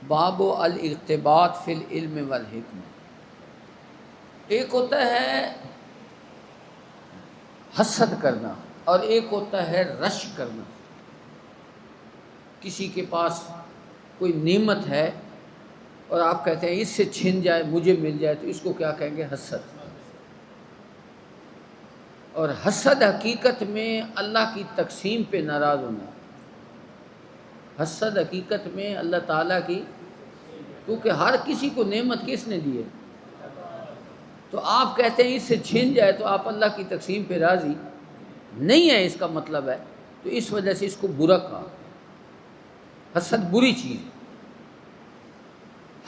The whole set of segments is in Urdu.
باب الاغتباط فی العلم والحکمہ۔ ایک ہوتا ہے حسد کرنا اور ایک ہوتا ہے رشک کرنا۔ کسی کے پاس کوئی نعمت ہے اور آپ کہتے ہیں اس سے چھن جائے مجھے مل جائے، تو اس کو کیا کہیں گے؟ حسد۔ اور حسد حقیقت میں اللہ کی تقسیم پہ ناراض ہونا ہے۔ حسد حقیقت میں اللہ تعالیٰ کی، کیونکہ ہر کسی کو نعمت کس نے دی ہے؟ تو آپ کہتے ہیں اس سے چھن جائے، تو آپ اللہ کی تقسیم پہ راضی نہیں ہے، اس کا مطلب ہے۔ تو اس وجہ سے اس کو برا کہا۔ حسد بری چیز ہے،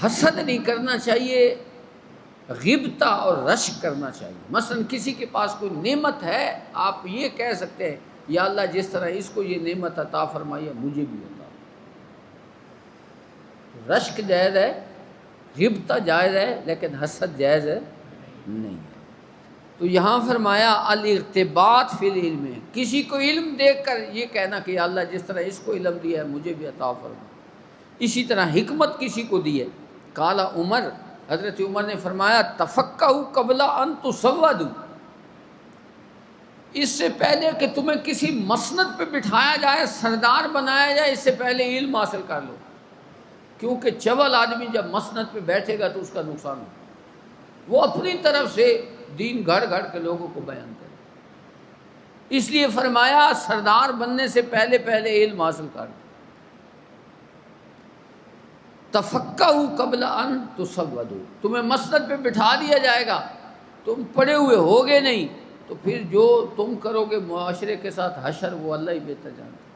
حسد نہیں کرنا چاہیے، غبطہ اور رشک کرنا چاہیے۔ مثلا کسی کے پاس کوئی نعمت ہے، آپ یہ کہہ سکتے ہیں یا اللہ جس طرح اس کو یہ نعمت عطا فرمائی مجھے بھی عطا۔ رشک جائز ہے، غبطہ جائز ہے، لیکن حسد جائز ہے نہیں۔ تو یہاں فرمایا الاغتباط فی العلم، کسی کو علم دیکھ کر یہ کہنا کہ یا اللہ جس طرح اس کو علم دیا ہے مجھے بھی عطا فرما۔ اسی طرح حکمت کسی کو دی ہے۔ قال عمر، حضرت عمر نے فرمایا تفقہوا قبل ان تسودوا، اس سے پہلے کہ تمہیں کسی مسند پہ بٹھایا جائے، سردار بنایا جائے، اس سے پہلے علم حاصل کر لو، کیونکہ چول آدمی جب مسند پہ بیٹھے گا تو اس کا نقصان ہوگا۔ وہ اپنی طرف سے دین گھڑ گھڑ کے لوگوں کو بیان کرے، اس لیے فرمایا سردار بننے سے پہلے علم حاصل کر لو۔ تفقہوا قبل ان تسودوا، تمہیں مسند پہ بٹھا دیا جائے گا، تم پڑے ہوئے ہوگے نہیں، تو پھر جو تم کرو گے معاشرے کے ساتھ حشر، وہ اللہ ہی بہتر جانتا ہے۔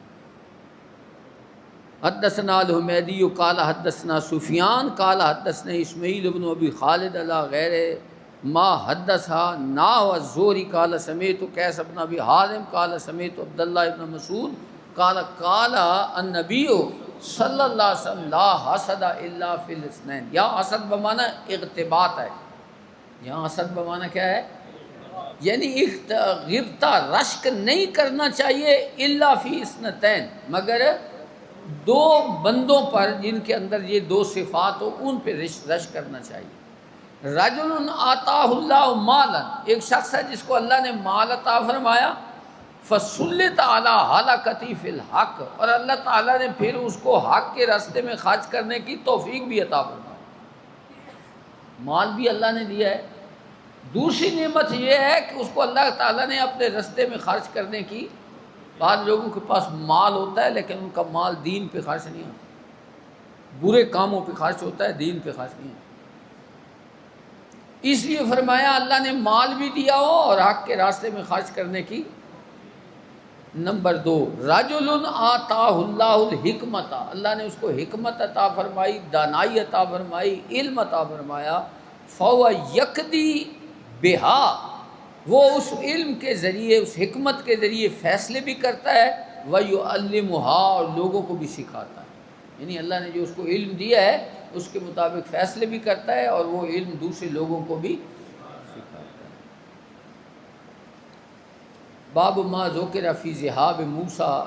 حدثنا الحمیدی قال حدثنا سفیان قال حدثنا اسماعیل بن ابی خالد علی غیر ما حدثا نحو الزہری قال سمعت قیس بن ابی حازم قال سمعت عبداللہ بن مسعود قال قال النبی صلی اللہ علیہ وسلم لا حسد الا فی الاثنین۔ یہاں حسد بمعنی اغتباط ہے، یہاں حسد بمعنی کیا ہے؟ یعنی غبطہ رشک نہیں کرنا چاہیے الا فی اثنتین، مگر دو بندوں پر جن کے اندر یہ دو صفات ہو، ان پہ رشک کرنا چاہیے۔ رجل آتاہ اللہ مالا، ایک شخص ہے جس کو اللہ نے مال عطا فرمایا، فسلط علی ہلاکتی فی الحق، اور اللہ تعالیٰ نے پھر اس کو حق کے راستے میں خرچ کرنے کی توفیق بھی عطا فرمائی۔ مال بھی اللہ نے دیا ہے، دوسری نعمت یہ ہے کہ اس کو اللہ تعالیٰ نے اپنے راستے میں خرچ کرنے کی۔ بعض لوگوں کے پاس مال ہوتا ہے لیکن ان کا مال دین پہ خرچ نہیں ہوتا، برے کاموں پہ خرچ ہوتا ہے، دین پہ خرچ نہیں ہوتا۔ اس لیے فرمایا اللہ نے مال بھی دیا ہو اور حق کے راستے میں خرچ کرنے کی۔ نمبر 2، رجل آتاہ اللہ الحکمت، اللہ نے اس کو حکمت عطا فرمائی، دانائی عطا فرمائی، علم عطا فرمایا، فهو یقضی بہا، وہ اس علم کے ذریعے، اس حکمت کے ذریعے فیصلے بھی کرتا ہے، وَيُعَلِّمُهَا، اور لوگوں کو بھی سکھاتا ہے۔ یعنی اللہ نے جو اس کو علم دیا ہے اس کے مطابق فیصلے بھی کرتا ہے اور وہ علم دوسرے لوگوں کو بھی سکھاتا ہے۔ باب ما ذکر فی ذہاب موسیٰ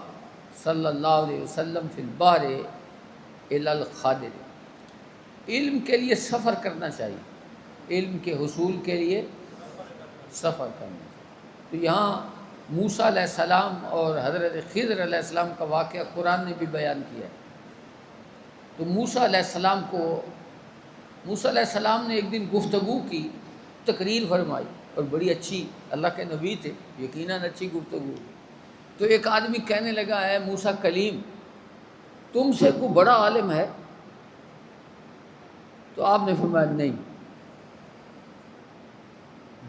صلی اللہ علیہ وسلم فی البحر الی الخضر، علم کے لیے سفر کرنا چاہیے، علم کے حصول کے لیے سفر کرنا چاہیے۔ تو یہاں موسیٰ علیہ السلام اور حضرت خضر علیہ السلام کا واقعہ قرآن نے بھی بیان کیا ہے۔ تو موسیٰ علیہ السلام نے ایک دن گفتگو کی، تقریر فرمائی، اور بڑی اچھی، اللہ کے نبی تھے، یقیناً اچھی گفتگو۔ تو ایک آدمی کہنے لگا ہے موسیٰ کلیم، تم سے کوئی بڑا عالم ہے؟ تو آپ نے فرمایا نہیں۔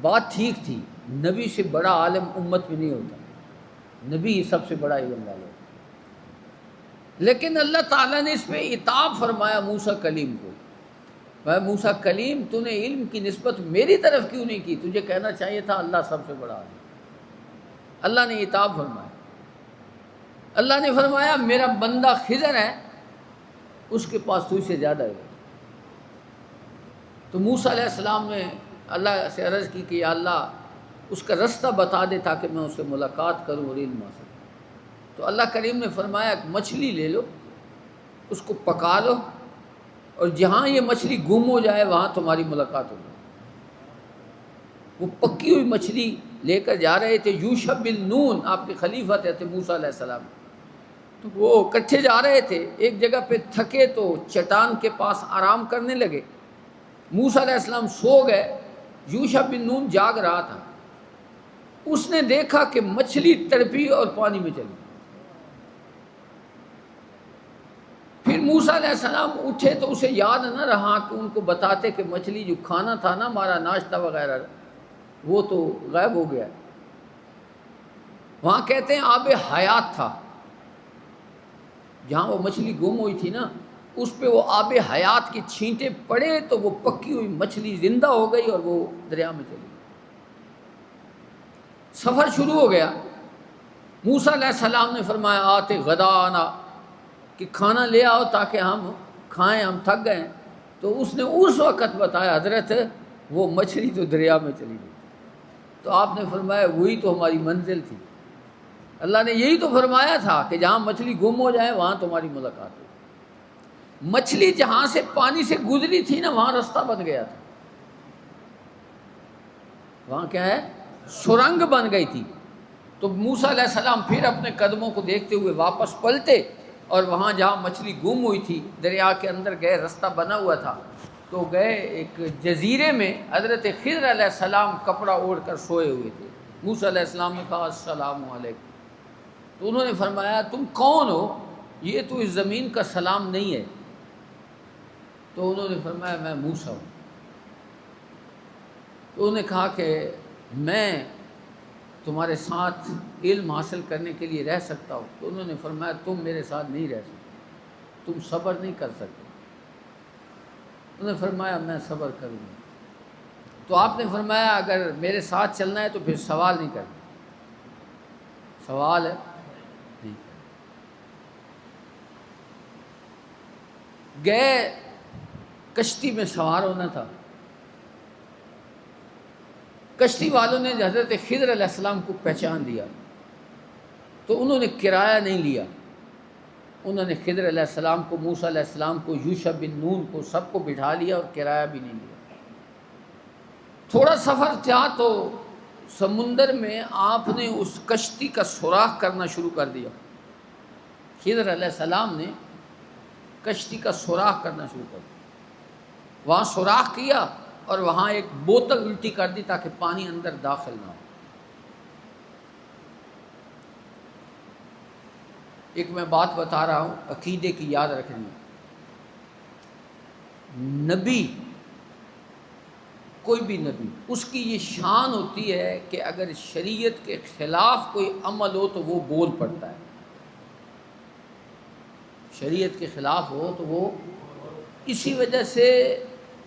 بات ٹھیک تھی، نبی سے بڑا عالم امت میں نہیں ہوتا، نبی سب سے بڑا علم والا ہوتا، لیکن اللہ تعالیٰ نے اس پہ عتاب فرمایا موسیٰ کلیم کو، میں موسیٰ کلیم تو نے علم کی نسبت میری طرف کیوں نہیں کی؟ تجھے کہنا چاہیے تھا اللہ سب سے بڑا عالم۔ اللہ نے عتاب فرمایا، اللہ نے فرمایا میرا بندہ خضر ہے، اس کے پاس تجھ سے زیادہ ہے۔ تو موسیٰ علیہ السلام نے اللہ سے عرض کی کہ یا اللہ اس کا راستہ بتا دے تاکہ میں اس سے ملاقات کروں اور علم حاصل کروں۔ تو اللہ کریم نے فرمایا کہ مچھلی لے لو، اس کو پکا لو، اور جہاں یہ مچھلی گم ہو جائے وہاں تمہاری ملاقات ہوگی۔ وہ پکی ہوئی مچھلی لے کر جا رہے تھے، یوشع بن نون آپ کے خلیفہ تھے موسیٰ علیہ السلام، تو وہ کٹھے جا رہے تھے، ایک جگہ پہ تھکے تو چٹان کے پاس آرام کرنے لگے، موسیٰ علیہ السلام سو گئے، یوشع بن نون جاگ رہا تھا، اس نے دیکھا کہ مچھلی تڑپی اور پانی میں چلی۔ پھر موسیٰ علیہ السلام اٹھے تو اسے یاد نہ رہا کہ ان کو بتاتے کہ مچھلی جو کھانا تھا نا ہمارا ناشتہ وغیرہ وہ تو غائب ہو گیا۔ وہاں کہتے ہیں آب حیات تھا، جہاں وہ مچھلی گم ہوئی تھی نا اس پہ وہ آب حیات کی چھینٹے پڑے تو وہ پکی ہوئی مچھلی زندہ ہو گئی اور وہ دریا میں چلی۔ سفر شروع ہو گیا، موسیٰ علیہ السلام نے فرمایا آتے غدانا، کہ کھانا لے آؤ تاکہ ہم کھائیں، ہم تھک گئے۔ تو اس نے اس وقت بتایا حضرت وہ مچھلی تو دریا میں چلی گئی۔ تو آپ نے فرمایا وہی تو ہماری منزل تھی، اللہ نے یہی تو فرمایا تھا کہ جہاں مچھلی گم ہو جائے وہاں تمہاری ملاقات ہو۔ مچھلی جہاں سے پانی سے گزری تھی نا وہاں رستہ بن گیا تھا، وہاں کیا ہے سرنگ بن گئی تھی۔ تو موسیٰ علیہ السلام پھر اپنے قدموں کو دیکھتے ہوئے واپس پلٹے اور وہاں جہاں مچھلی گم ہوئی تھی دریا کے اندر گئے، رستہ بنا ہوا تھا تو گئے ایک جزیرے میں، حضرت خضر علیہ السلام کپڑا اوڑھ کر سوئے ہوئے تھے۔ موسیٰ علیہ السلام نے کہا السلام علیکم، تو انہوں نے فرمایا تم کون ہو؟ یہ تو اس زمین کا سلام نہیں ہے۔ تو انہوں نے فرمایا میں موسیٰ ہوں۔ تو انہوں نے کہا کہ میں تمہارے ساتھ علم حاصل کرنے کے لیے رہ سکتا ہوں۔ تو انہوں نے فرمایا تم میرے ساتھ نہیں رہ سکتے، تم صبر نہیں کر سکتے۔ انہوں نے فرمایا میں صبر کروں گا۔ تو آپ نے فرمایا اگر میرے ساتھ چلنا ہے تو پھر سوال نہیں کرنا، سوال ہے نہیں۔ گئے، کشتی میں سوار ہونا تھا، کشتی والوں نے حضرت خضر علیہ السلام کو پہچان دیا تو انہوں نے کرایہ نہیں لیا، انہوں نے خضر علیہ السلام کو، موسیٰ علیہ السلام کو، یوشع بن نون کو سب کو بٹھا لیا اور کرایہ بھی نہیں لیا۔ تھوڑا سفر تھا تو سمندر میں آپ نے اس کشتی کا سوراخ کرنا شروع کر دیا، خضر علیہ السلام نے کشتی کا سوراخ کرنا شروع کر دیا، وہاں سوراخ کیا اور وہاں ایک بوتل الٹی کر دی تاکہ پانی اندر داخل نہ ہو۔ ایک میں بات بتا رہا ہوں عقیدے کی، یاد رکھنی، نبی کوئی بھی نبی اس کی یہ شان ہوتی ہے کہ اگر شریعت کے خلاف کوئی عمل ہو تو وہ بول پڑتا ہے، شریعت کے خلاف ہو تو وہ، اسی وجہ سے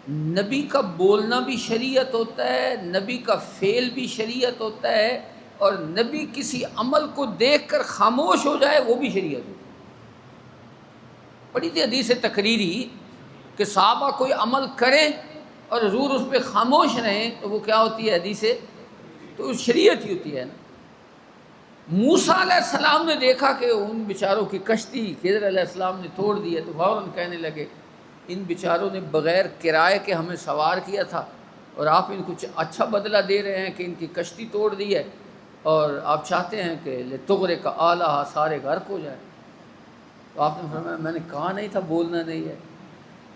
نبی کا بولنا بھی شریعت ہوتا ہے، نبی کا فعل بھی شریعت ہوتا ہے، اور نبی کسی عمل کو دیکھ کر خاموش ہو جائے وہ بھی شریعت ہوتی ہے۔ پڑھی تھی حدیث تقریری کہ صحابہ کوئی عمل کریں اور حضور اس پہ خاموش رہیں تو وہ کیا ہوتی ہے حدیث، تو شریعت ہی ہوتی ہے نا۔ موسیٰ علیہ السلام نے دیکھا کہ ان بیچاروں کی کشتی خضر علیہ السلام نے توڑ دی ہے تو فوراً کہنے لگے ان بیچاروں نے بغیر کرائے کے ہمیں سوار کیا تھا اور آپ ان کو اچھا بدلہ دے رہے ہیں کہ ان کی کشتی توڑ دی ہے اور آپ چاہتے ہیں کہ لتغرق آلہا سارے غرق ہو جائے۔ تو آپ نے فرمایا میں نے کہا نہیں تھا بولنا نہیں ہے۔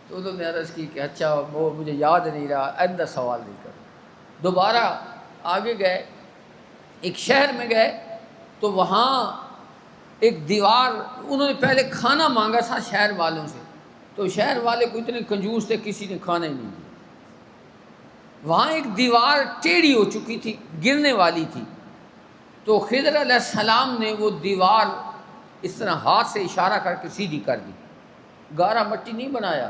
تو انہوں نے عرض کی کہ اچھا وہ مجھے یاد نہیں رہا، آئندہ سوال نہیں کر۔ دوبارہ آگے گئے، ایک شہر میں گئے تو وہاں ایک دیوار، انہوں نے پہلے کھانا مانگا تھا شہر والوں سے، تو شہر والے کو اتنے کنجوس تھے کسی نے کھانا ہی نہیں دیا۔ وہاں ایک دیوار ٹیڑھی ہو چکی تھی، گرنے والی تھی، تو خضر علیہ السلام نے وہ دیوار اس طرح ہاتھ سے اشارہ کر کے سیدھی کر دی، گارا مٹی نہیں بنایا،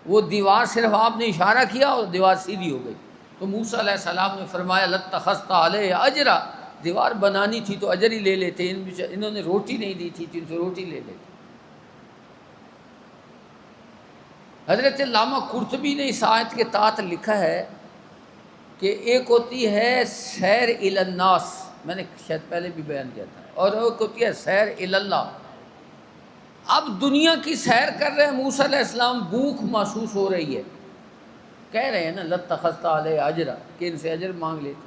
وہ دیوار صرف آپ نے اشارہ کیا اور دیوار سیدھی ہو گئی۔ تو موسیٰ علیہ السلام نے فرمایا لَاتَّخَذْتَ عَلَيْهِ أَجْرًا، دیوار بنانی تھی تو اجر ہی لے لیتے، انہوں نے روٹی نہیں دی تھی تو ان سے روٹی لے لیتے۔ حضرت علامہ قرطبی نے اس آیت کے تحت لکھا ہے کہ ایک ہوتی ہے سیر الی الناس، میں نے شاید پہلے بھی بیان کیا تھا، اور ایک ہوتی ہے سیر الی اللہ۔ اب دنیا کی سیر کر رہے ہیں موسیٰ علیہ السلام، بھوک محسوس ہو رہی ہے، کہہ رہے ہیں نا لَاتَّخَذْتَ عَلَيْهِ اجرا کہ ان سے اجر مانگ لیتے،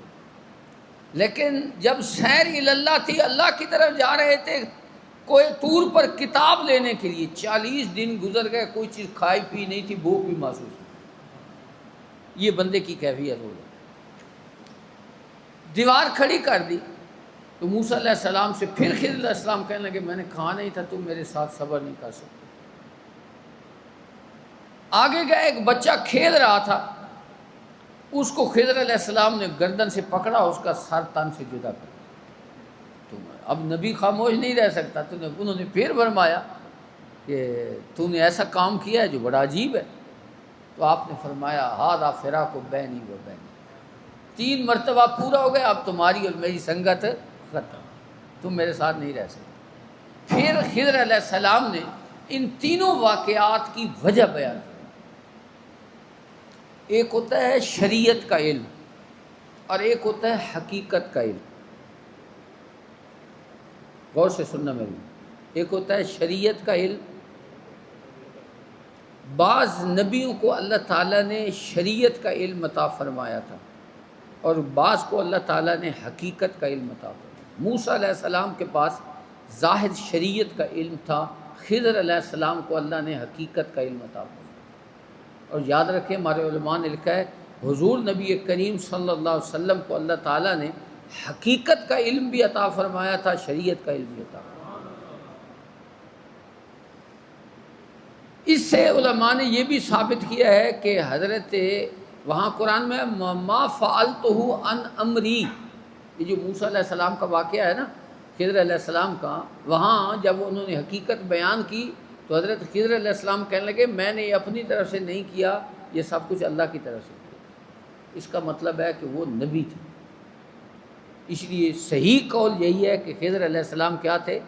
لیکن جب سیر اللہ تھی، اللہ کی طرف جا رہے تھے کوئی طور پر کتاب لینے کے لیے، 40 دن گزر گئے، کوئی چیز کھائی پی نہیں تھی، بھوک بھی محسوس ہوئی۔ یہ بندے کی کیفیت ہو گئی۔ دیوار کھڑی کر دی تو موسیٰ علیہ السلام سے پھر خضر علیہ السلام کہنے لگے میں نے کہا نہیں تھا تم میرے ساتھ صبر نہیں کر سکتے۔ آگے گئے، ایک بچہ کھیل رہا تھا، اس کو خضر علیہ السلام نے گردن سے پکڑا، اس کا سر تن سے جدا کر دیا۔ تو اب نبی خاموش نہیں رہ سکتا، انہوں نے پھر فرمایا کہ تو نے ایسا کام کیا ہے جو بڑا عجیب ہے۔ تو آپ نے فرمایا ھذا فراق بینی و بینک، 3 مرتبہ پورا ہو گیا، اب تمہاری اور میری سنگت ختم، تم میرے ساتھ نہیں رہ سکتے۔ پھر خضر علیہ السلام نے ان تینوں واقعات کی وجہ بیان کی۔ ایک ہوتا ہے شریعت کا علم اور ایک ہوتا ہے حقیقت کا علم، غور سے سننا میری۔ ایک ہوتا ہے شریعت کا علم، بعض نبیوں کو اللہ تعالیٰ نے شریعت کا علم عطا فرمایا تھا اور بعض کو اللہ تعالیٰ نے حقیقت کا علم عطا فرمایا۔ موسیٰ علیہ السلام کے پاس ظاہر شریعت کا علم تھا، خضر علیہ السلام کو اللہ نے حقیقت کا علم عطا فرمایا۔ اور یاد رکھیں ہمارے علماء نے لکھا ہے حضور نبی کریم صلی اللہ علیہ وسلم کو اللہ تعالیٰ نے حقیقت کا علم بھی عطا فرمایا تھا، شریعت کا علم بھی عطا فرمایا۔ اس سے علماء نے یہ بھی ثابت کیا ہے کہ حضرت وہاں قرآن میں ما فعلتہ عن امری، یہ جو موسیٰ علیہ السلام کا واقعہ ہے نا خضر علیہ السلام کا، وہاں جب انہوں نے حقیقت بیان کی تو حضرت خضر علیہ السلام کہنے لگے میں نے یہ اپنی طرف سے نہیں کیا، یہ سب کچھ اللہ کی طرف سے کیا۔ اس کا مطلب ہے کہ وہ نبی تھے، اس لیے صحیح قول یہی ہے کہ خضر علیہ السلام کیا تھے؟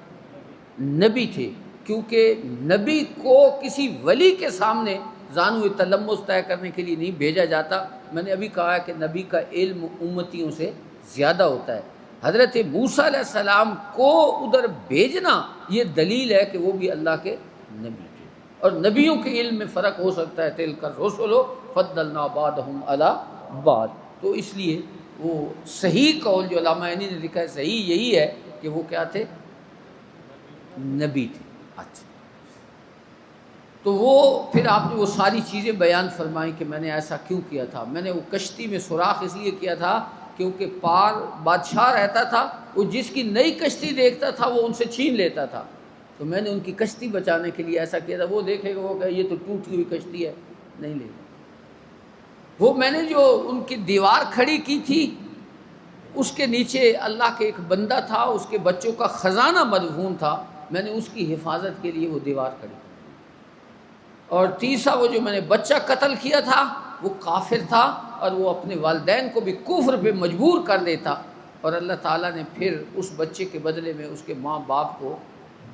نبی تھے، کیونکہ نبی کو کسی ولی کے سامنے زانو تلمس طے کرنے کے لیے نہیں بھیجا جاتا۔ میں نے ابھی کہا ہے کہ نبی کا علم امتیوں سے زیادہ ہوتا ہے۔ حضرت موسیٰ علیہ السلام کو ادھر بھیجنا یہ دلیل ہے کہ وہ بھی اللہ کے نبی تھے، اور نبیوں کے علم میں فرق ہو سکتا ہے، تلک الرسل فضلنا بعضهم علی بعض۔ تو اس لیے وہ صحیح قول جو علامہ عینی نے لکھا ہے صحیح یہی ہے کہ وہ کیا تھے؟ نبی تھے۔ اچھا، تو وہ پھر آپ نے وہ ساری چیزیں بیان فرمائیں کہ میں نے ایسا کیوں کیا تھا۔ میں نے وہ کشتی میں سوراخ اس لیے کیا تھا کیونکہ پار بادشاہ رہتا تھا، وہ جس کی نئی کشتی دیکھتا تھا وہ ان سے چھین لیتا تھا، تو میں نے ان کی کشتی بچانے کے لیے ایسا کیا تھا۔ وہ دیکھے گا وہ کہ یہ تو ٹوٹی ہوئی کشتی ہے، نہیں لے گا۔ وہ میں نے جو ان کی دیوار کھڑی کی تھی اس کے نیچے اللہ کے ایک بندہ تھا، اس کے بچوں کا خزانہ مدفون تھا، میں نے اس کی حفاظت کے لیے وہ دیوار کھڑی کی۔ اور تیسرا وہ جو میں نے بچہ قتل کیا تھا وہ کافر تھا اور وہ اپنے والدین کو بھی کفر پہ مجبور کر دیتا، اور اللہ تعالیٰ نے پھر اس بچے کے بدلے میں اس کے ماں باپ کو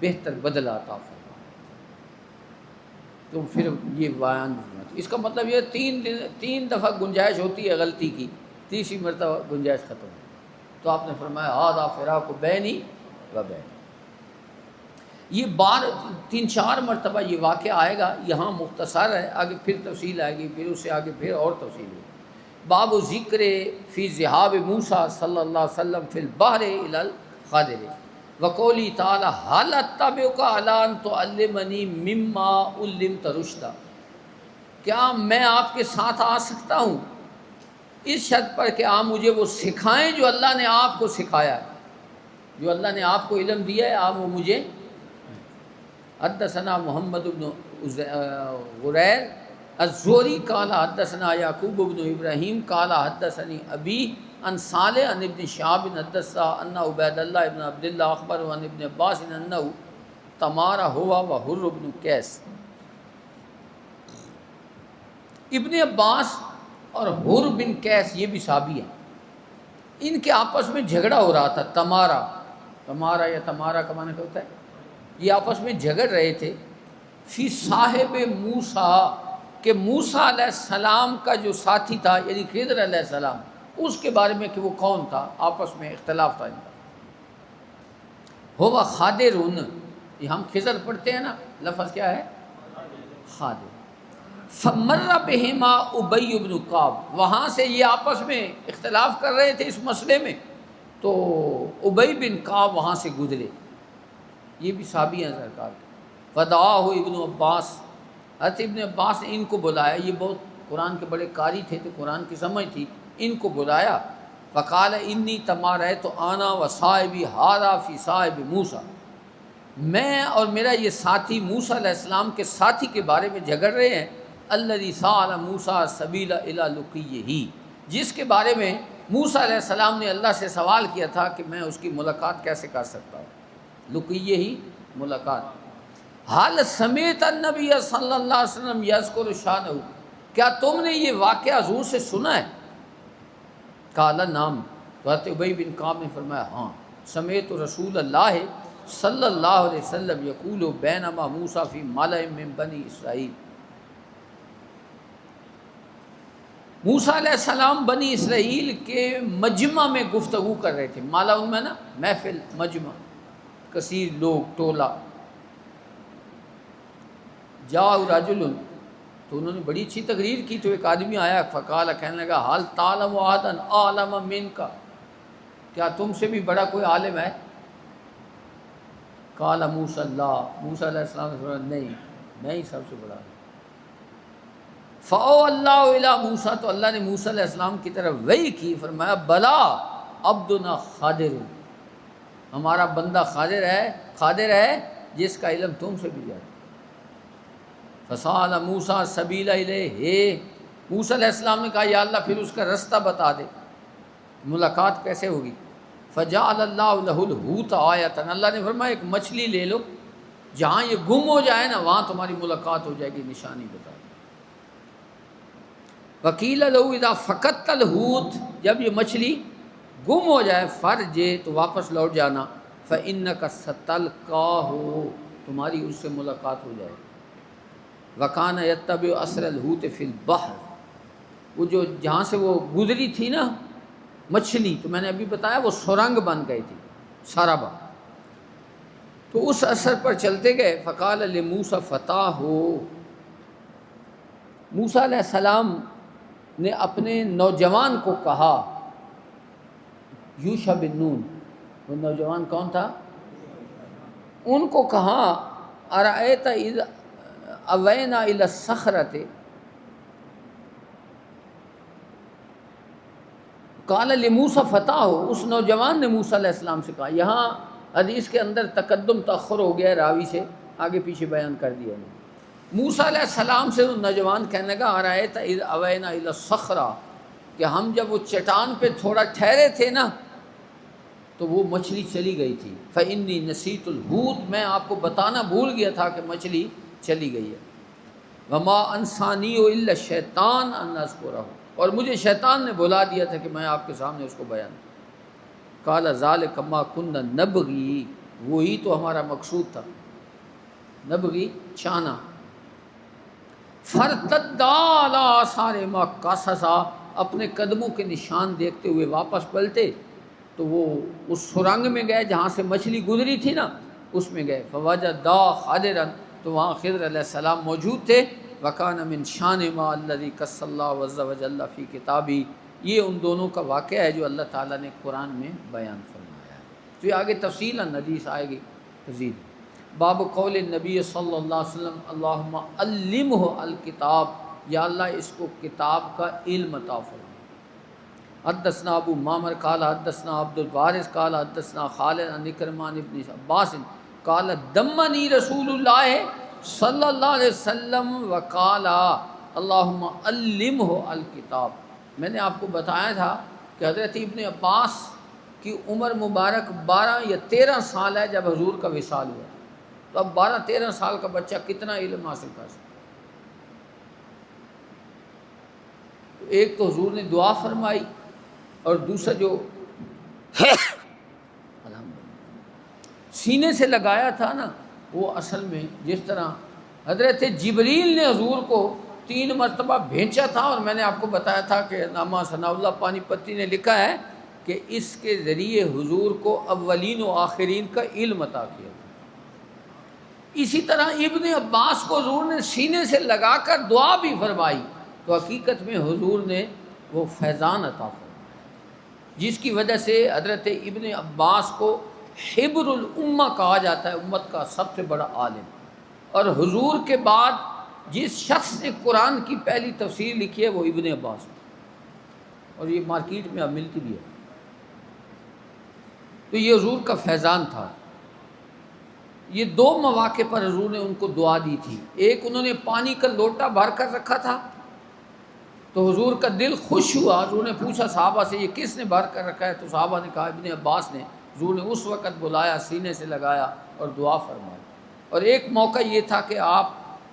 بہتر بدلہ عطا فرمایا۔ تو پھر یہ بیان، اس کا مطلب یہ 3 دفعہ گنجائش ہوتی ہے غلطی کی، تیسری مرتبہ گنجائش ختم ہو۔ تو آپ نے فرمایا ھذا فراق بینی و بینک۔ یہ 3-4 مرتبہ یہ واقعہ آئے گا، یہاں مختصر ہے، آگے پھر تفصیل آئے گی، پھر اس سے آگے پھر اور تفصیل ہوگی۔ باب ذکر فی ذہاب موسیٰ صلی اللہ علیہ وسلم فی البحر الی الخضر وقولی تعالی ھل اتبعک علی ان تعلمنی مما علمت رشدا، کیا میں آپ کے ساتھ آ سکتا ہوں اس شرط پر کہ آپ مجھے وہ سکھائیں جو اللہ نے آپ کو سکھایا ہے، جو اللہ نے آپ کو علم دیا ہے آپ وہ مجھے۔ حدثنا محمد بن غریر الزہری قال حدثنا یعقوب بن ابراہیم قال حدثنی ابی عن صالح عن ابن شہاب حدث ان عبید اللہ ابن عبداللہ اخبر عن ابن عباس انہ تمارا ہوا و حر بن قیس۔ ابن عباس اور حر بن قیس یہ بھی صحابی ہیں، ان کے آپس میں جھگڑا ہو رہا تھا۔ تمارا یا تمارا کا معنی کیا ہوتا ہے؟ یہ آپس میں جھگڑ رہے تھے فی صاحب موسیٰ، کہ موسیٰ علیہ السلام کا جو ساتھی تھا یعنی خضر علیہ السلام، اس کے بارے میں کہ وہ کون تھا، آپس میں اختلاف تھا ان کا۔ ہوا خادرن، یہ ہم خضر پڑھتے ہیں نا، لفظ کیا ہے؟ خادر۔ فمر بہما ابی بن کعب، وہاں سے یہ آپس میں اختلاف کر رہے تھے اس مسئلے میں، تو ابی بن کعب وہاں سے گزرے، یہ بھی صحابی ہیں سرکار کے۔ فدعاہ ابن عباس، حضرت ابن عباس نے ان کو بلایا، یہ بہت قرآن کے بڑے قاری تھے تو قرآن کی سمجھ تھی، ان کو بلایا۔ فقال انی تمارأیت انا و صاحبی ھذا فی صاحب موسیٰ، میں اور میرا یہ ساتھی موسیٰ علیہ السلام کے ساتھی کے بارے میں جھگڑ رہے ہیں، الذی سأل موسیٰ السبیل الی لقیہ، جس کے بارے میں موسیٰ علیہ السلام نے اللہ سے سوال کیا تھا کہ میں اس کی ملاقات کیسے کر سکتا ہوں، لقیہ ہی ملاقات۔ حال سمیت النبی صلی اللہ علیہ وسلم یذکر شانہ، کیا تم نے یہ واقعہ حضور سے سنا ہے؟ قال نعم، تو حضرت ابی بن کعب نے فرمایا ہاں، سمیت رسول اللہ صلی اللہ علیہ وسلم یقول بینما موسیٰ فی ملأ من بنی اسرائیل، موسیٰ علیہ السلام بنی اسرائیل کے مجمع میں گفتگو کر رہے تھے، مالا ان میں نا محفل، مجمع، کثیر لوگ، ٹولہ۔ جاء رجل، تو انہوں نے بڑی اچھی تقریر کی، تو ایک آدمی آیا، فقال، کہنے لگا حال تعلم احدا اعلم منک، کیا تم سے بھی بڑا کوئی عالم ہے؟ قال موسیٰ اللہ، موسیٰ علیہ السلام نے فرمایا نہیں، میں ہی سب سے بڑا ہوں۔ فَأَوْ اللَّهُ إِلَىٰ موسیٰ، تو اللہ نے موسیٰ علیہ السلام کی طرف وحی کی، فرمایا بلا عبدنا خادر، ہمارا بندہ قادر ہے جس کا علم تم سے بھی زیادہ۔ فَسَأَلَ مُوسَىٰ السَّبِيلَ إِلَيْهِ، موسیٰ علیہ السلام نے کہا یا اللہ پھر اس کا رستہ بتا دے، ملاقات کیسے ہوگی؟ فَجَعَلَ اللَّهُ لَهُ الْحُوتَ آیَةً، اللہ نے فرمایا ایک مچھلی لے لو، جہاں یہ گم ہو جائے نا وہاں تمہاری ملاقات ہو جائے گی، نشانی بتا دو۔ وَقِيلَ لَهُ إِذَا فَقَدتَ الْحُوتَ، جب یہ مچھلی گم ہو جائے، فرجع، تو واپس لوٹ جانا، فَإِنَّكَ سَتَلْقَاهُ، تمہاری اس سے ملاقات ہو جائے گی۔ وَكَانَ يَتَّبِعُ أَثْرَ الْحُوتِ فِي الْبَحْرِ، وہ جو جہاں سے وہ گزری تھی نا مچھلی، تو میں نے ابھی بتایا وہ سرنگ بن گئی تھی، سارابا، تو اس اثر پر چلتے گئے۔ فقال لموسیٰ فتاہ، موسیٰ علیہ السلام نے اپنے نوجوان کو کہا، یوشع بن نون، وہ نوجوان کون تھا؟ ان کو کہا ارأیت اذ اوینا الی الصخرۃ، قال لموسیٰ فتاہ، اس نوجوان نے موسیٰ علیہ السلام سے کہا، یہاں حدیث کے اندر تقدم تأخر ہو گیا ہے، راوی سے آگے پیچھے بیان کر دیا ہے۔ موسیٰ علیہ السلام سے نوجوان کہنے لگا ارأیت اذ اوینا الی الصخرۃ، کہ ہم جب وہ چٹان پہ تھوڑا ٹھہرے تھے نا تو وہ مچھلی چلی گئی تھی، فإنی نسیت الحوت، میں آپ کو بتانا بھول گیا تھا کہ مچھلی چلی گئی ہے۔ وما انسانی الا الشیطان ان اذکرہ، اور مجھے شیطان نے بلا دیا تھا کہ میں آپ کے سامنے اس کو بیان کروں۔ قال ذلک ما کنا نبغی، وہی تو ہمارا مقصود تھا، نبغی چانا۔ فرتدا علی آثار ما قصصا، اپنے قدموں کے نشان دیکھتے ہوئے واپس پلٹے، تو وہ اس سرنگ میں گئے جہاں سے مچھلی گزری تھی نا، اس میں گئے۔ فوجدا خضرا، تو وہاں خضر علیہ السلام موجود تھے۔ وکان من شان ما الذی قص اللہ عز وجل فی کتابی، یہ ان دونوں کا واقعہ ہے جو اللہ تعالیٰ نے قرآن میں بیان فرمایا ہے۔ تو یہ آگے تفصیل حدیث آئے گی مزید۔ باب قول نبی صلی اللہ علیہ وسلم اللہم علمہ الکتاب، یا اللہ اس کو کتاب کا علم عطا فرما۔ حدثنا ابو معمر قال حدثنا عبد الوارث قال حدثنا خالد عن اکرمہ بن عباس قال دمنی رسول اللہ صلی اللہ علیہ وسلم وقال اللہم علمہ الکتاب۔ میں نے آپ کو بتایا تھا کہ حضرت ابن عباس کی عمر مبارک 12 یا 13 سال ہے جب حضور کا وصال ہوا، تو اب 12-13 سال کا بچہ کتنا علم حاصل کر سکتا؟ ایک تو حضور نے دعا فرمائی، اور دوسرا جو سینے سے لگایا تھا نا، وہ اصل میں جس طرح حضرت جبریل نے حضور کو 3 مرتبہ بھیجا تھا، اور میں نے آپ کو بتایا تھا کہ علامہ ثناء اللہ پانی پتی نے لکھا ہے کہ اس کے ذریعے حضور کو اولین و آخرین کا علم عطا کیا، اسی طرح ابن عباس کو حضور نے سینے سے لگا کر دعا بھی فرمائی، تو حقیقت میں حضور نے وہ فیضان عطا فرمایا جس کی وجہ سے حضرت ابن عباس کو حبر الامہ کہا جاتا ہے، امت کا سب سے بڑا عالم۔ اور حضور کے بعد جس شخص نے قرآن کی پہلی تفسیر لکھی ہے وہ ابن عباس ہے، اور یہ مارکیٹ میں اب ملتی بھی ہے۔ تو یہ حضور کا فیضان تھا۔ یہ دو مواقع پر حضور نے ان کو دعا دی تھی، ایک انہوں نے پانی کا لوٹا بھر کر رکھا تھا تو حضور کا دل خوش ہوا، حضور نے پوچھا صحابہ سے یہ کس نے بھر کر رکھا ہے، تو صحابہ نے کہا ابن عباس نے۔ حضور نے اس وقت بلایا، سینے سے لگایا اور دعا فرمائی۔ اور ایک موقع یہ تھا کہ آپ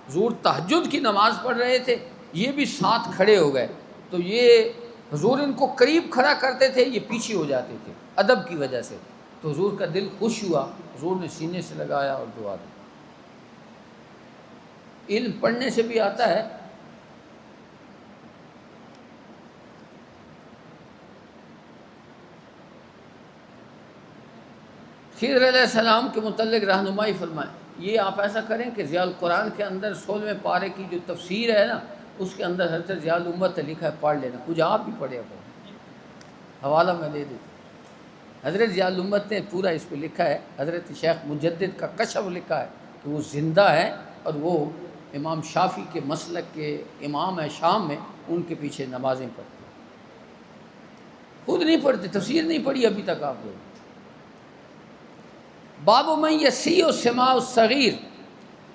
حضور تہجد کی نماز پڑھ رہے تھے، یہ بھی ساتھ کھڑے ہو گئے، تو یہ حضور ان کو قریب کھڑا کرتے تھے، یہ پیچھے ہو جاتے تھے ادب کی وجہ سے، تو حضور کا دل خوش ہوا، حضور نے سینے سے لگایا اور دعا دی۔ علم پڑھنے سے بھی آتا ہے۔ خضر علیہ السلام کے متعلق رہنمائی فرمائیں۔ یہ آپ ایسا کریں کہ ضیاء القرآن کے اندر 16ویں پارے کی جو تفسیر ہے نا، اس کے اندر حضرت ضیاء الامت لکھا ہے، پڑھ لینا، کچھ آپ بھی پڑھے کرو، حوالہ میں دے دیتا۔ حضرت ضیاء الامت نے پورا اس پہ لکھا ہے، حضرت شیخ مجدد کا کشف لکھا ہے کہ وہ زندہ ہے اور وہ امام شافعی کے مسلک کے امام ہے شام میں، ان کے پیچھے نمازیں پڑھتے ہیں، خود نہیں پڑھتے، تفسیر نہیں پڑھی ابھی تک آپ لوگ۔ باب من یسیع سماع الصغیر،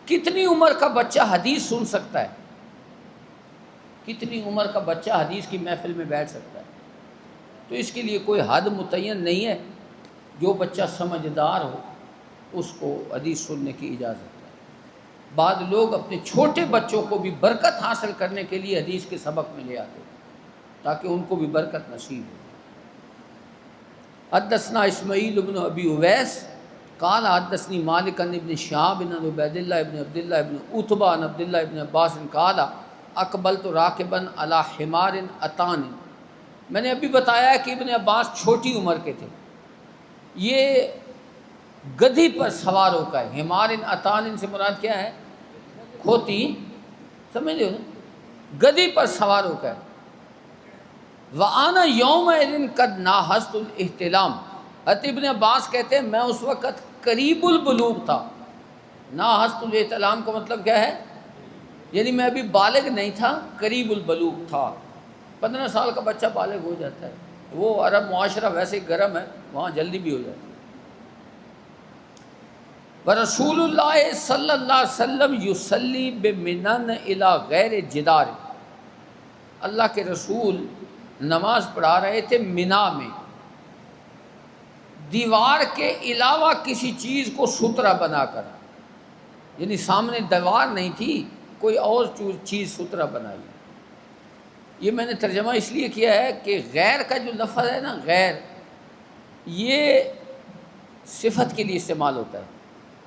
کتنی عمر کا بچہ حدیث سن سکتا ہے؟ کتنی عمر کا بچہ حدیث کی محفل میں بیٹھ سکتا ہے؟ تو اس کے لیے کوئی حد متعین نہیں ہے، جو بچہ سمجھدار ہو اس کو حدیث سننے کی اجازت ہے۔ بعض لوگ اپنے چھوٹے بچوں کو بھی برکت حاصل کرنے کے لیے حدیث کے سبق میں لے آتے ہیں تاکہ ان کو بھی برکت نصیب ہو۔ حدثنا اسماعیل بن ابی اویس قال حدثنی مالک عن ابن شہاب عن عبید اللہ ابن عبداللہ ابن عتبہ عن عبداللہ ابن عباس قال اقبلت راکبا علی حمار اتان، میں نے ابھی بتایا کہ ابن عباس چھوٹی عمر کے تھے، یہ گدھی پر سوار ہو کر، حمار اتان سے مراد کیا ہے؟ کھوتی، سمجھ رہے ہو نا، گدھی پر سوار ہو کر۔ وَأَنَا يَوْمَئِذٍ قَدْ نَاهَزْتُ الْاحْتِلَامَ، حضرت ابن عباس کہتے ہیں میں اس وقت قریب البلوغ تھا۔ ناحزت الاحتلام کا مطلب کیا ہے؟ یعنی میں ابھی بالغ نہیں تھا، قریب البلوغ تھا۔ 15 سال کا بچہ بالغ ہو جاتا ہے، وہ عرب معاشرہ ویسے گرم ہے، وہاں جلدی بھی ہو جاتی ہے۔ ورسول اللہ صلی اللہ علیہ وسلم یصلی بمنن الی غیر جدار، اللہ کے رسول نماز پڑھا رہے تھے منا میں، دیوار کے علاوہ کسی چیز کو سترا بنا کر، یعنی سامنے دیوار نہیں تھی، کوئی اور چیز سترا بنائی۔ یہ میں نے ترجمہ اس لیے کیا ہے کہ غیر کا جو لفظ ہے نا، غیر، یہ صفت کے لیے استعمال ہوتا ہے۔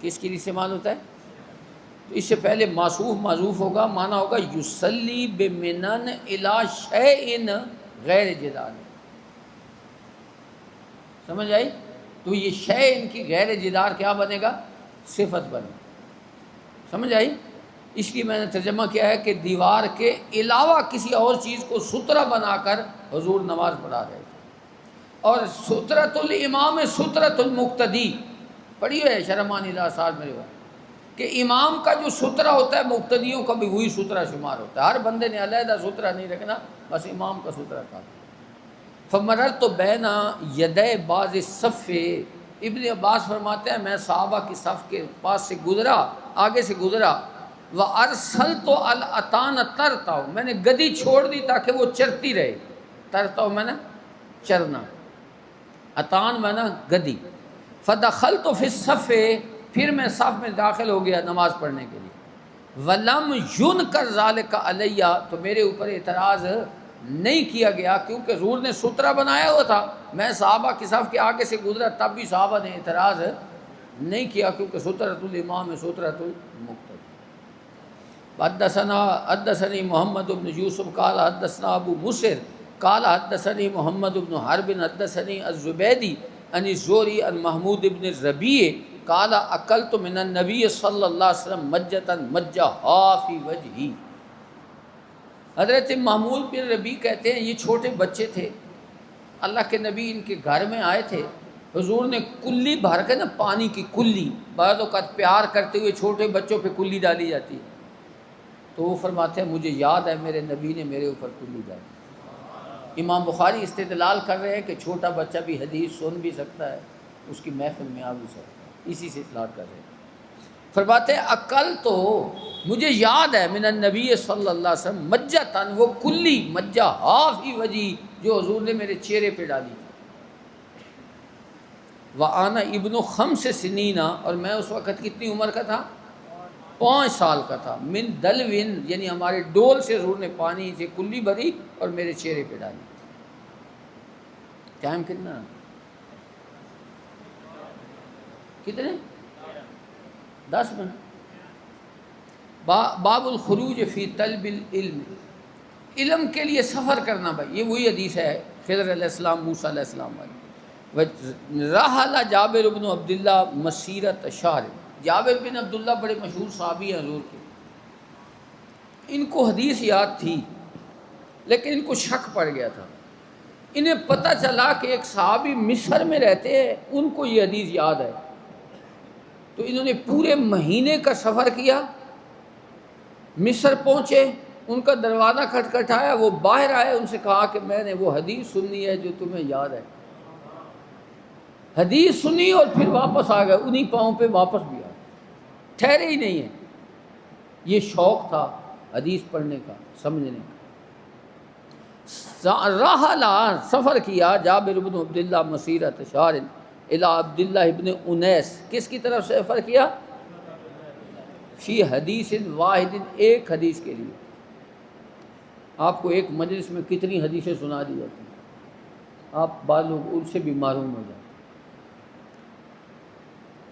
کس کے لیے استعمال ہوتا ہے؟ تو اس سے پہلے موصوف معذوف ہوگا، معنی ہوگا یصلی بمنن الی شیء غیر جدار، سمجھ آئی؟ تو یہ شے ان کی غیر جدار کیا بنے گا؟ صفت بنے، سمجھ آئی؟ اس لیے میں نے ترجمہ کیا ہے کہ دیوار کے علاوہ کسی اور چیز کو سترا بنا کر حضور نماز پڑھا رہے تھے۔ اور سترۃ الامام سترۃ المقتدی پڑھی ہے شرمانی لاثار میرے وہاں، کہ امام کا جو سترا ہوتا ہے مقتدیوں کا بھی وہی سترا شمار ہوتا ہے، ہر بندے نے علیحدہ سترا نہیں رکھنا، بس امام کا سترا کا۔ فمررت بین یدی بعض الصف، ابن عباس فرماتے ہیں میں صحابہ کی صف کے پاس سے گزرا، آگے سے گزرا، وارسلت الاتان ترتع، میں نے گدی چھوڑ دی تاکہ وہ چرتی رہے، ترتع میں نے چرنا، اتان میں نے گدی، فدخلت فی الصف، پھر میں صف میں داخل ہو گیا نماز پڑھنے کے لیے، ولم ینکر ذلک علی، تو میرے اوپر اعتراض نہیں کیا گیا کیونکہ حضور نے سترا بنایا ہوا تھا، میں صحابہ کی صف کے آگے سے گزرا تب بھی صحابہ نے اعتراض نہیں کیا کیونکہ سترۃ الامام ہے، سترۃ المقتدی۔ حدثني محمد بن یوسف قال حدثنا ابو مسر قال حدثني محمد بن حرب حدثني الزبیدی عن الزہری عن محمود بن الربیع قال اکلت من النبی صلی اللہ علیہ وسلم مجۃ مجھا فی وجہی. حضرت محمود بن ربیع کہتے ہیں یہ چھوٹے بچے تھے، اللہ کے نبی ان کے گھر میں آئے تھے، حضور نے کلی بھر کے نا پانی کی کلی، بعض اوقات پیار کرتے ہوئے چھوٹے بچوں پہ کلی ڈالی جاتی ہے، تو وہ فرماتے ہیں مجھے یاد ہے میرے نبی نے میرے اوپر کلی ڈالی. امام بخاری استدلال کر رہے ہیں کہ چھوٹا بچہ بھی حدیث سن بھی سکتا ہے، اس کی محفل میں آ بھی سکتا ہے، اسی سے استدلال کر رہے ہیں. فرماتے ہیں عقل تو مجھے یاد ہے من النبی صلی اللہ علیہ وسلم مجتن، وہ کلی مجہ فی وجہی جو حضور نے میرے چہرے پہ ڈالی. وَأَنَا ابن 5 سنین، اور میں اس وقت کتنی عمر کا تھا؟ 5 سال کا تھا. من دلوین یعنی ہمارے ڈول سے حضور نے پانی سے کلی بھری اور میرے چہرے پہ ڈالی. ٹائم کتنا؟ کتنے؟ 10 منٹ. باب الخروج فی طلب العلم، علم کے لیے سفر کرنا. بھائی یہ وہی حدیث ہے خضر علیہ السلام موسیٰ علیہ السلام والی. رحل جابر بن عبداللہ مسیرت شہر، جابر بن عبداللہ بڑے مشہور صحابی ہیں حضور کے. ان کو حدیث یاد تھی لیکن ان کو شک پڑ گیا تھا. انہیں پتہ چلا کہ ایک صحابی مصر میں رہتے ہیں، ان کو یہ حدیث یاد ہے، تو انہوں نے پورے مہینے کا سفر کیا. مصر پہنچے، ان کا دروازہ کھٹکھٹایا، وہ باہر آئے، ان سے کہا کہ میں نے وہ حدیث سنی ہے جو تمہیں یاد ہے. حدیث سنی اور پھر واپس آ گئے، انہی پاؤں پہ واپس بھی آ گئے، ٹھہرے ہی نہیں ہیں. یہ شوق تھا حدیث پڑھنے کا، سمجھنے کا. رحلہ سفر کیا جابر بن عبداللہ مسیرت شہر الی عبداللہ ابن انیس، کس کی طرف سفر کیا؟ فی حدیث واحد، ایک حدیث کے لیے. آپ کو ایک مجلس میں کتنی حدیثیں سنا دی جاتی ہیں، آپ بعض لوگ ان سے بھی معلوم ہو جائیں.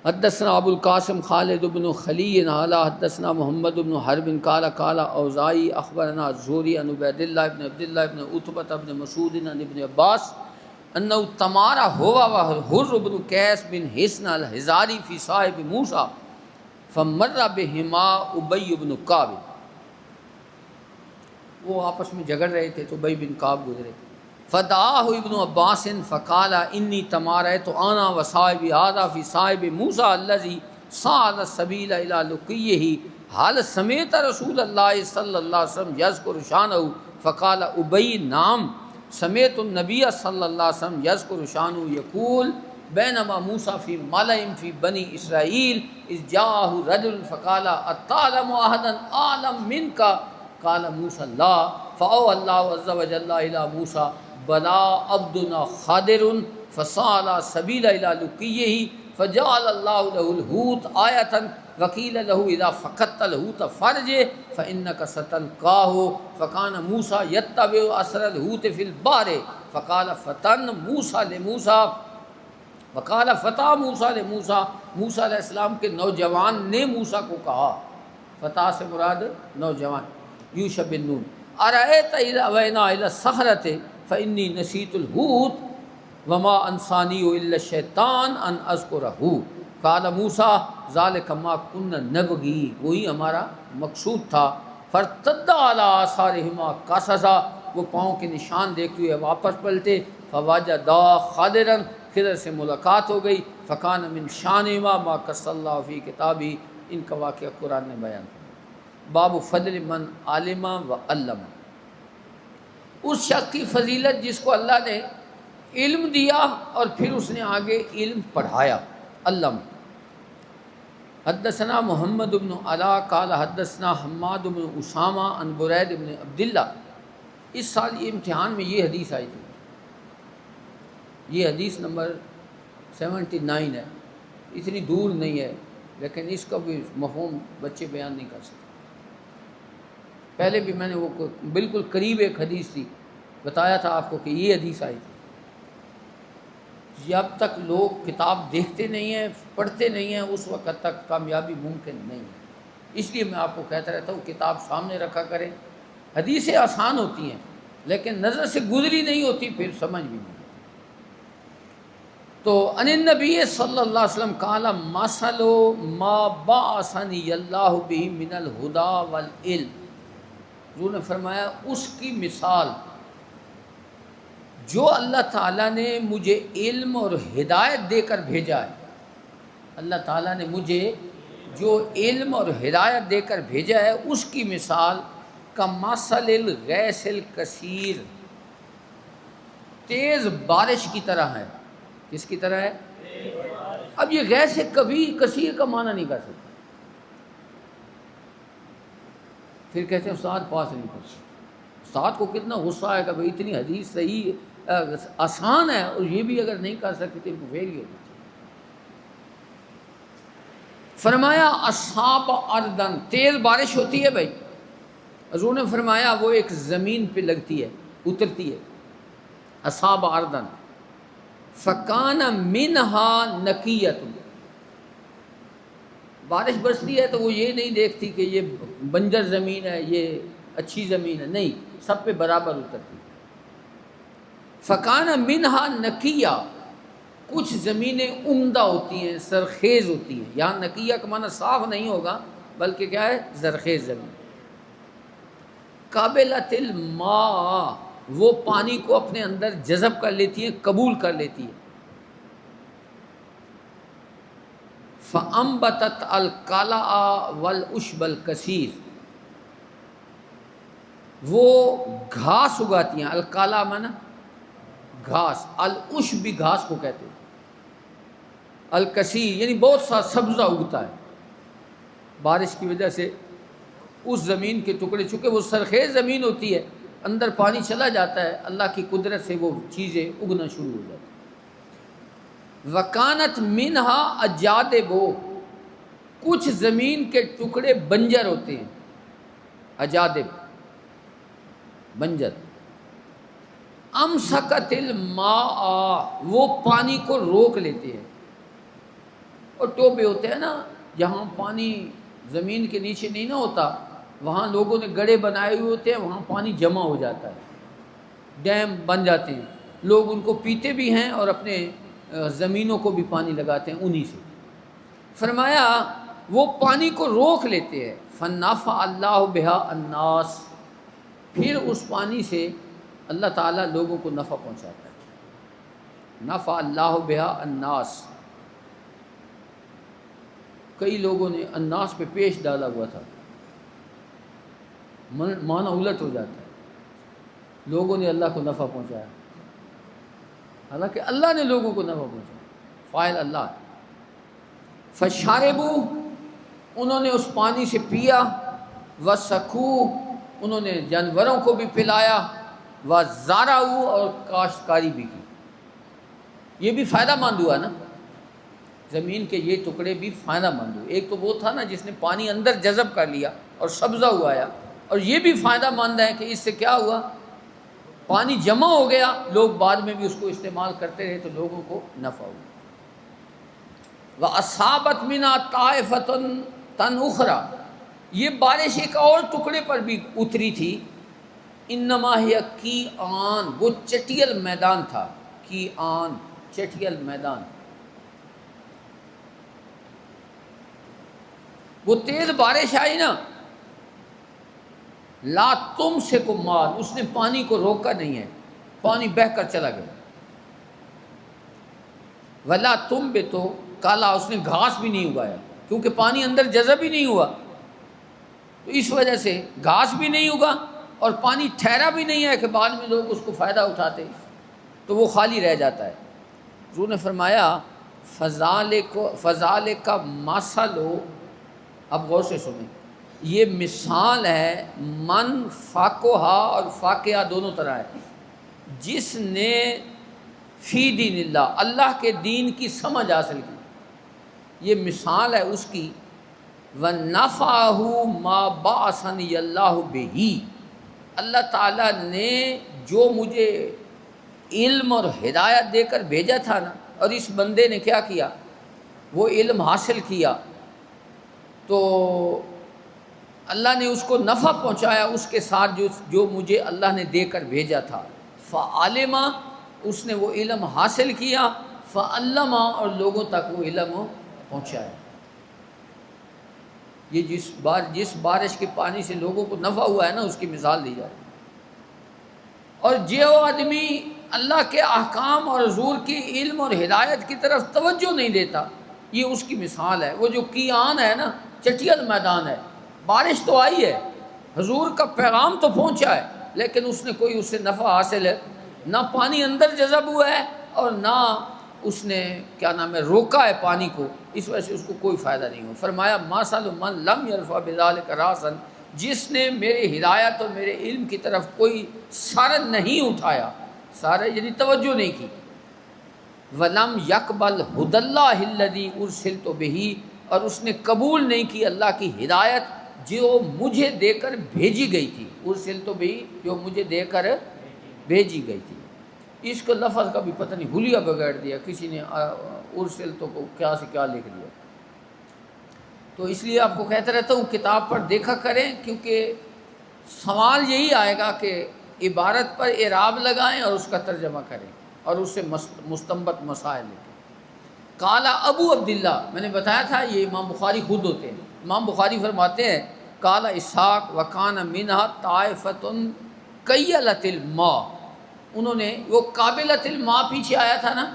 حدثنا ابو القاسم خالد بن خلی قال حدثنا محمد بن حرب قال اوزاعی اخبرنا الزہری عن عبید اللہ بن عبداللہ بن عتبہ بن مسعود عن ابن عباس انہ تمارا ہوا وحر بن قیس بن حصن الحزاری فی صاحب موسیٰ فمر بہما ابی بن کعب. وہ آپس میں جھگڑ رہے تھے تو ابی بن کعب گزرے. فدعاہ ابن عباس فقال انی تماريت انا وصاحبي هذا في صاحب موسى الذي صعد السبيل الى لقيه هل سمعت رسول الله صلى الله عليه وسلم يذكر شانه؟ فقال ابي نعم سمعت النبي صلى الله عليه وسلم يذكر شانه يقول بينما موسى في ملأ في بني اسرائيل اذ جاءه رجل فقال اتعلم احدا اعلم منك؟ قال موسى لا. فأوحى الله عز وجل الى موسى بلا عبدنا خادر فصعد سبیل الى لقیہ فجعل اللہ له الحوت آیۃ وقیل له اذا فقدت الحوت فرجه فانك ستلقاه فكان موسى يتبع اثر الحوت في البحر فقال فتى موسى لموسى، موسیٰ علیہ السلام کے نوجوان نے موسیٰ کو کہا، فتح سے مراد نوجوان، یوشع بن نون، ارأیت اذا اوینا الى الصخرۃ فإنی نسیت الحوت وما انسانی الا الشیطان ان اذکرہ. قال موسیٰ ذلک ما کنا نبغی، وہی ہمارا مقصود تھا. فارتد علی آثارہما قصصا، وہ پاؤں کے نشان دیکھتے ہوئے واپس پلٹے. فوجدا خادرا، خضر سے ملاقات ہو گئی. فکان من شانہما ما قص اللہ فی کتابہ، ان کا واقعہ قرآن نے بیان کیا. باب فضل من علم و علم، اس شخص کی فضیلت جس کو اللہ نے علم دیا اور پھر اس نے آگے علم پڑھایا. علم. حدثنا محمد بن علا قال حدثنا حماد بن اسامہ عن برید بن عبداللہ. اس سال یہ امتحان میں یہ حدیث آئی تھی، یہ حدیث نمبر 79 ہے، اتنی دور نہیں ہے لیکن اس کا بھی مفہوم بچے بیان نہیں کر سکتے. پہلے بھی میں نے وہ بالکل قریب ایک حدیث تھی، بتایا تھا آپ کو کہ یہ حدیث آئی تھی. جب تک لوگ کتاب دیکھتے نہیں ہیں، پڑھتے نہیں ہیں، اس وقت تک کامیابی ممکن نہیں ہے. اس لیے میں آپ کو کہتا رہتا ہوں کتاب سامنے رکھا کریں. حدیثیں آسان ہوتی ہیں لیکن نظر سے گزری نہیں ہوتی، پھر سمجھ بھی نہیں. تو ان النبی صلی اللہ علیہ وسلم قال مثل ما بعثنی اللہ بہ من الہدی والعلم، حضور نے فرمایا اس کی مثال جو اللہ تعالیٰ نے مجھے علم اور ہدایت دے کر بھیجا ہے، اللہ تعالیٰ نے مجھے جو علم اور ہدایت دے کر بھیجا ہے اس کی مثال کمثل الغیث الکثیر، تیز بارش کی طرح ہے۔ کس کی طرح ہے؟ اب یہ غیث کبھی کثیر کا معنی نہیں کر سکتا، پھر کہتے ہیں استاد پاس نہیں پڑھتے۔ استاد کو کتنا غصہ ہے کہ بھئی اتنی حدیث صحیح آسان ہے اور یہ بھی اگر نہیں کر سکتے تو فیل ہو۔ فرمایا اصحاب اردن، تیز بارش ہوتی ہے بھائی، حضور نے فرمایا وہ ایک زمین پہ لگتی ہے، اترتی ہے، اصحاب اردن فکان منہا نقیۃ، بارش برستی ہے تو وہ یہ نہیں دیکھتی کہ یہ بنجر زمین ہے یہ اچھی زمین ہے، نہیں، سب پہ برابر اترتی۔ فکان منہا نقیہ، کچھ زمینیں عمدہ ہوتی ہیں، سرخیز ہوتی ہیں، یہاں نقیہ کا معنی صاف نہیں ہوگا بلکہ کیا ہے؟ زرخیز زمین۔ قابلۃ الماء، وہ پانی کو اپنے اندر جذب کر لیتی ہیں، قبول کر لیتی ہیں۔ فَأَنبَتَتْ الْقَلَعَ وَالْعُشْبَ الْكَثِيرَ، وہ گھاس اگاتی ہیں، القلع مانا گھاس، العشب بھی گھاس کو کہتے ہیں، الکثیر یعنی بہت سا سبزہ اگتا ہے۔ بارش کی وجہ سے اس زمین کے ٹکڑے، چونکہ وہ سرخیز زمین ہوتی ہے، اندر پانی چلا جاتا ہے، اللہ کی قدرت سے وہ چیزیں اگنا شروع ہو جاتی ہیں۔ وکانت منہا اجادب، کچھ زمین کے ٹکڑے بنجر ہوتے ہیں، اجادب بنجر۔ امسکت الماء، وہ پانی کو روک لیتے ہیں، اور ٹوبے ہوتے ہیں نا جہاں پانی زمین کے نیچے نہیں نہ ہوتا، وہاں لوگوں نے گڑھے بنائے ہوئے ہوتے ہیں، وہاں پانی جمع ہو جاتا ہے، ڈیم بن جاتے ہیں، لوگ ان کو پیتے بھی ہیں اور اپنے زمینوں کو بھی پانی لگاتے ہیں انہی سے۔ فرمایا وہ پانی کو روک لیتے ہیں، فنفع اللہ بہا الناس، پھر اس پانی سے اللہ تعالیٰ لوگوں کو نفع پہنچاتا ہے۔ نفع اللہ بہا الناس، کئی لوگوں نے الناس پہ پیش ڈالا ہوا تھا، معنی الٹ ہو جاتا ہے، لوگوں نے اللہ کو نفع پہنچایا، حالانکہ اللہ نے لوگوں کو نفع پہنچایا، فاعل اللہ۔ فشاربوا، انہوں نے اس پانی سے پیا، وسقوا، انہوں نے جانوروں کو بھی پلایا، وزرعوا، اور کاشتکاری بھی کی۔ یہ بھی فائدہ مند ہوا نا، زمین کے یہ ٹکڑے بھی فائدہ مند ہوئے۔ ایک تو وہ تھا نا جس نے پانی اندر جذب کر لیا اور سبزہ اگایا، اور یہ بھی فائدہ مند ہے کہ اس سے کیا ہوا، پانی جمع ہو گیا، لوگ بعد میں بھی اس کو استعمال کرتے رہے تو لوگوں کو نفع ہوا۔ وَأَصَابَتْ مِنَا طَائِفَةٌ أُخْرَى، یہ بارش ایک اور ٹکڑے پر بھی اتری تھی، انما ہی کیعان، وہ چٹیل میدان تھا، کیعان چٹیل میدان، وہ تیز بارش آئی نا، لا تمسک ماء، اس نے پانی کو روکا نہیں ہے، پانی بہہ کر چلا گیا۔ ولا تنبت، کالا، اس نے گھاس بھی نہیں اگایا، کیونکہ پانی اندر جذب ہی نہیں ہوا، تو اس وجہ سے گھاس بھی نہیں اگا اور پانی ٹھہرا بھی نہیں ہے کہ بعد میں لوگ اس کو فائدہ اٹھاتے، تو وہ خالی رہ جاتا ہے۔ حضور نے فرمایا فذالک مثل، اب غور سے سنیں، یہ مثال ہے من فقہا، اور فاقہ دونوں طرح ہے، جس نے فی دین اللہ، اللہ کے دین کی سمجھ حاصل کی، یہ مثال ہے اس کی۔ وَنَفَعَهُ مَا بَعَثَنِيَ اللَّهُ بِهِ، اللہ تعالیٰ نے جو مجھے علم اور ہدایت دے کر بھیجا تھا نا، اور اس بندے نے کیا کیا، وہ علم حاصل کیا، تو اللہ نے اس کو نفع پہنچایا اس کے ساتھ جو مجھے اللہ نے دے کر بھیجا تھا۔ فعلما، اس نے وہ علم حاصل کیا، فعلم، اور لوگوں تک وہ علم پہنچائے۔ یہ جس بارش کے پانی سے لوگوں کو نفع ہوا ہے نا، اس کی مثال دی جائے۔ اور جو آدمی اللہ کے احکام اور حضور کی علم اور ہدایت کی طرف توجہ نہیں دیتا، یہ اس کی مثال ہے۔ وہ جو کیان ہے نا، چٹیل میدان ہے، بارش تو آئی ہے، حضور کا پیغام تو پہنچا ہے، لیکن اس نے کوئی اس سے نفع حاصل ہے نہ، پانی اندر جذب ہوا ہے اور نہ اس نے روکا ہے پانی کو، اس وجہ سے اس کو کوئی فائدہ نہیں ہو۔ فرمایا مثل من لم یرفع بذلک راسا، جس نے میرے ہدایت اور میرے علم کی طرف کوئی سر نہیں اٹھایا، سارے یعنی توجہ نہیں کی، ولم یقبل ھدی اللہ الذی ارسلت بہ، اور اس نے قبول نہیں کی اللہ کی ہدایت جو مجھے دے کر بھیجی گئی تھی، ارسلت بہ جو مجھے دے کر بھیجی گئی تھی۔ اس کو لفظ کا بھی پتہ نہیں، حلیہ بگاڑ دیا کسی نے، ارسلت کو کیا سے کیا لکھ دیا۔ تو اس لیے آپ کو کہتا رہتا ہوں کتاب پر دیکھا کریں، کیونکہ سوال یہی آئے گا کہ عبارت پر اعراب لگائیں اور اس کا ترجمہ کریں اور اس سے مستنبط مسائل لکھیں۔ قال ابو عبداللہ، میں نے بتایا تھا یہ امام بخاری خود ہوتے ہیں۔ امام بخاری فرماتے ہیں قال اسحاق وکان منہا طائفۃ کیلت الماء، انہوں نے وہ قابلۃ الماء پیچھے آیا تھا نا،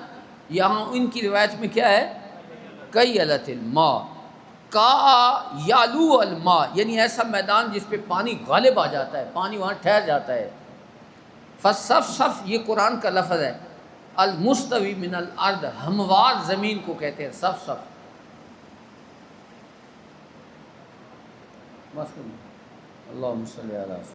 یہاں ان کی روایت میں کیا ہے کیلت الماء، کا یالو الماء، یعنی ایسا میدان جس پہ پانی غالب آ جاتا ہے، پانی وہاں ٹھہر جاتا ہے۔ فصف، یہ قرآن کا لفظ ہے، المستوی من الارض، ہموار زمین کو کہتے ہیں صف۔ اللہم صلی علی